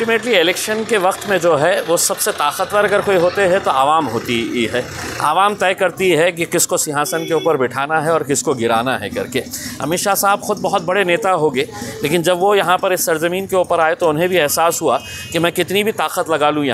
Ultimately election के वक्त में जो है वो सबसे ताकतवर अगर कोई होते हैं तो आवाम होती ही है। आवाम तय करती है कि किसको सिंहासन के ऊपर बिठाना है और किसको गिराना है करके। अमित शाह साहब ख़ुद बहुत बड़े नेता हो गए, लेकिन जब वो यहाँ पर इस सरज़मीन के ऊपर आए तो उन्हें भी एहसास हुआ कि मैं कितनी भी ताकत लगा लूँ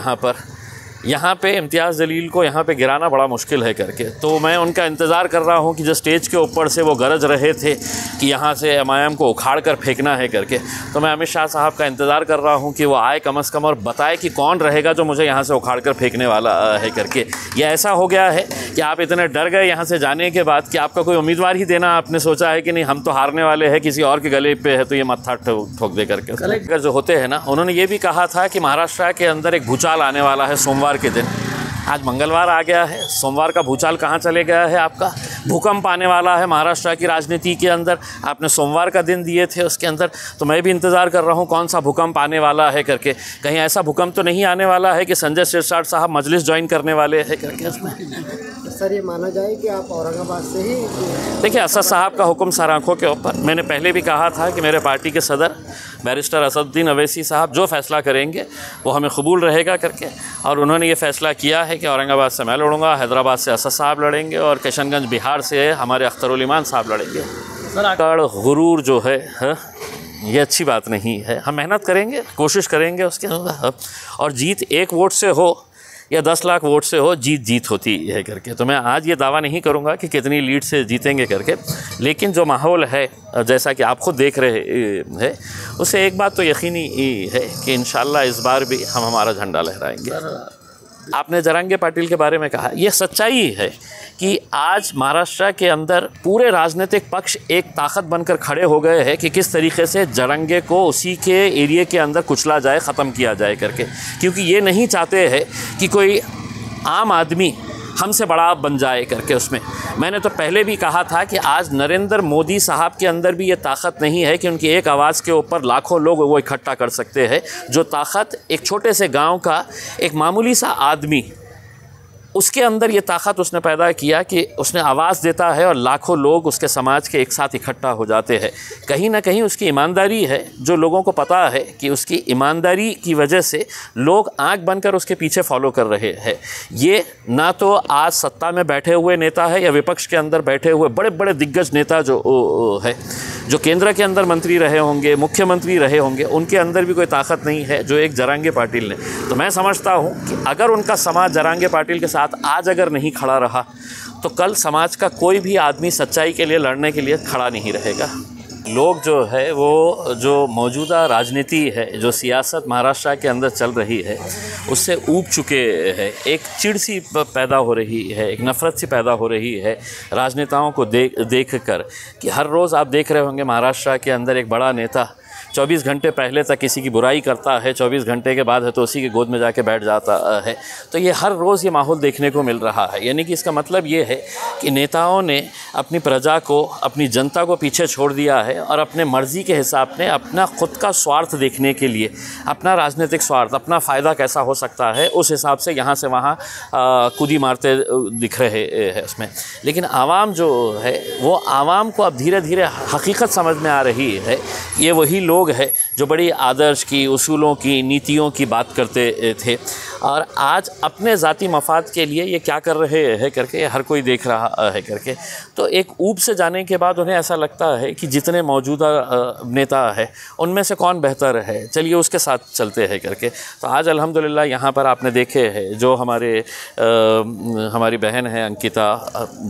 यहाँ पे इम्तियाज़ जलील को यहाँ पे गिराना बड़ा मुश्किल है करके। तो मैं उनका इंतज़ार कर रहा हूँ कि जो स्टेज के ऊपर से वो गरज रहे थे कि यहाँ से एमआईएम को उखाड़ कर फेंकना है करके, तो मैं अमित शाह साहब का इंतज़ार कर रहा हूँ कि वो आए कम से कम और बताए कि कौन रहेगा जो मुझे यहाँ से उखाड़ कर फेंकने वाला है करके। यह ऐसा हो गया है कि आप इतने डर गए यहाँ से जाने के बाद कि आपका कोई उम्मीदवार ही देना आपने सोचा है कि नहीं हम तो हारने वाले हैं, किसी और के गले पे है तो ये मत्था ठोक दे करके। कलेक्टर जो होते हैं ना, उन्होंने ये भी कहा था कि महाराष्ट्र के अंदर एक भूचाल आने वाला है सोमवार के दिन। आज मंगलवार आ गया है, सोमवार का भूचाल कहाँ चले गया है आपका? भूकंप आने वाला है महाराष्ट्र की राजनीति के अंदर। आपने सोमवार का दिन दिए थे उसके अंदर, तो मैं भी इंतज़ार कर रहा हूँ कौन सा भूकंप आने वाला है करके। कहीं ऐसा भूकंप तो नहीं आने वाला है कि संजय सिरसाट साहब मजलिस ज्वाइन करने वाले हैं करके उसमें। सर ये माना जाए कि आप औरंगाबाद से ही? देखिए, असद साहब का हुक्म सर आँखों के ऊपर। मैंने पहले भी कहा था कि मेरे पार्टी के सदर बैरिस्टर असदुद्दीन अवैसी साहब जो फ़ैसला करेंगे वो हमें कबूल रहेगा करके, और उन्होंने ये फ़ैसला किया है कि औरंगाबाद से मैं लड़ूंगा, हैदराबाद से असद साहब लड़ेंगे और किशनगंज बिहार से हमारे अख्तरुल ईमान साहब लड़ेंगे। गुरूर जो है ये अच्छी बात नहीं है। हम मेहनत करेंगे, कोशिश करेंगे उसके अंदर, और जीत 1 वोट से हो या 10 लाख वोट से हो, जीत होती है करके। तो मैं आज ये दावा नहीं करूँगा कि कितनी लीड से जीतेंगे करके, लेकिन जो माहौल है जैसा कि आप खुद देख रहे हैं, उससे एक बात तो यकीनी है कि इंशाल्लाह इस बार भी हम हमारा झंडा लहराएंगे। आपने जरांगे पाटिल के बारे में कहा, यह सच्चाई है कि आज महाराष्ट्र के अंदर पूरे राजनीतिक पक्ष एक ताकत बनकर खड़े हो गए हैं कि किस तरीके से जरांगे को उसी के एरिया के अंदर कुचला जाए, ख़त्म किया जाए करके, क्योंकि ये नहीं चाहते हैं कि कोई आम आदमी हमसे बड़ा बन जाए करके। उसमें मैंने तो पहले भी कहा था कि आज नरेंद्र मोदी साहब के अंदर भी ये ताकत नहीं है कि उनकी एक आवाज़ के ऊपर लाखों लोग वो इकट्ठा कर सकते हैं। जो ताकत एक छोटे से गांव का एक मामूली सा आदमी, उसके अंदर ये ताकत उसने पैदा किया कि उसने आवाज़ देता है और लाखों लोग उसके समाज के एक साथ इकट्ठा हो जाते हैं। कहीं ना कहीं उसकी ईमानदारी है, जो लोगों को पता है कि उसकी ईमानदारी की वजह से लोग आंख बनकर उसके पीछे फॉलो कर रहे हैं। ये ना तो आज सत्ता में बैठे हुए नेता है या विपक्ष के अंदर बैठे हुए बड़े बड़े दिग्गज नेता जो है, जो केंद्र के अंदर मंत्री रहे होंगे, मुख्यमंत्री रहे होंगे, उनके अंदर भी कोई ताकत नहीं है जो एक जरांगे पाटिल ने। तो मैं समझता हूँ कि अगर उनका समाज जरांगे पाटिल के साथ आज अगर नहीं खड़ा रहा तो कल समाज का कोई भी आदमी सच्चाई के लिए लड़ने के लिए खड़ा नहीं रहेगा। लोग जो है वो जो मौजूदा राजनीति है, जो सियासत महाराष्ट्र के अंदर चल रही है, उससे ऊब चुके हैं। एक चिढ़ सी पैदा हो रही है, एक नफ़रत सी पैदा हो रही है राजनेताओं को देख कर कि हर रोज़ आप देख रहे होंगे महाराष्ट्र के अंदर एक बड़ा नेता 24 घंटे पहले तक किसी की बुराई करता है, 24 घंटे के बाद है तो उसी की गोद में जाके बैठ जाता है। तो ये हर रोज़ ये माहौल देखने को मिल रहा है। यानी कि इसका मतलब ये है कि नेताओं ने अपनी प्रजा को, अपनी जनता को पीछे छोड़ दिया है और अपने मर्ज़ी के हिसाब से अपना ख़ुद का स्वार्थ देखने के लिए, अपना राजनीतिक स्वार्थ, अपना फ़ायदा कैसा हो सकता है, उस हिसाब से यहाँ से वहाँ कूदी मारते दिख रहे हैं उसमें। लेकिन आवाम जो है वो आवाम को अब धीरे धीरे हकीकत समझ में आ रही है। ये वही लोग है जो बड़ी आदर्श की, उसूलों की, नीतियों की बात करते थे और आज अपने ज़ाती मफाद के लिए ये क्या कर रहे हैं करके हर कोई देख रहा है करके। तो एक ऊब से जाने के बाद उन्हें ऐसा लगता है कि जितने मौजूदा नेता है उनमें से कौन बेहतर है, चलिए उसके साथ चलते हैं करके। तो आज अल्हम्दुलिल्लाह यहाँ पर आपने देखे हैं जो हमारी बहन है अंकिता,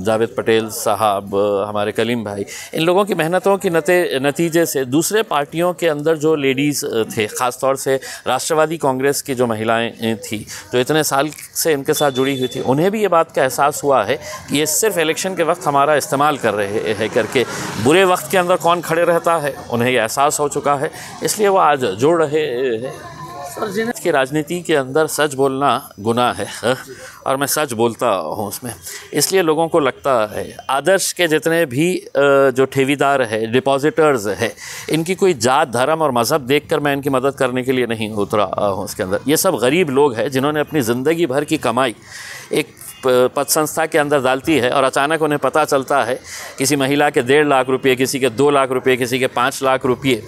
जावेद पटेल साहब, हमारे कलीम भाई, इन लोगों की मेहनतों के नतीजे से दूसरे पार्टियों के अंदर जो लेडीज़ थे, ख़ास तौर से राष्ट्रवादी कांग्रेस की जो महिलाएं थी जो इतने साल से इनके साथ जुड़ी हुई थी, उन्हें भी ये बात का एहसास हुआ है कि ये सिर्फ इलेक्शन के वक्त हमारा इस्तेमाल कर रहे हैं करके। बुरे वक्त के अंदर कौन खड़े रहता है उन्हें ये एहसास हो चुका है, इसलिए वो आज जोड़ रहे हैं। की राजनीति के अंदर सच बोलना गुनाह है और मैं सच बोलता हूँ उसमें। इसलिए लोगों को लगता है आदर्श के जितने भी जो ठेवीदार है, डिपॉजिटर्स है, इनकी कोई जात, धर्म और मज़हब देखकर मैं इनकी मदद करने के लिए नहीं उतरा हूँ उसके अंदर। ये सब गरीब लोग हैं जिन्होंने अपनी ज़िंदगी भर की कमाई एक पद संस्था के अंदर डालती है और अचानक उन्हें पता चलता है किसी महिला के 1.5 लाख रुपये, किसी के 2 लाख रुपये, किसी के 5 लाख रुपये।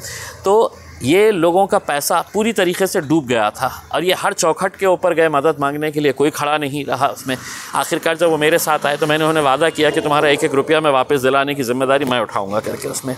तो ये लोगों का पैसा पूरी तरीके से डूब गया था और ये हर चौखट के ऊपर गए मदद मांगने के लिए, कोई खड़ा नहीं रहा उसमें। आखिरकार जब वो मेरे साथ आए तो मैंने उन्हें वादा किया कि तुम्हारा एक एक रुपया मैं वापस दिलाने की ज़िम्मेदारी मैं उठाऊंगा करके उसमें।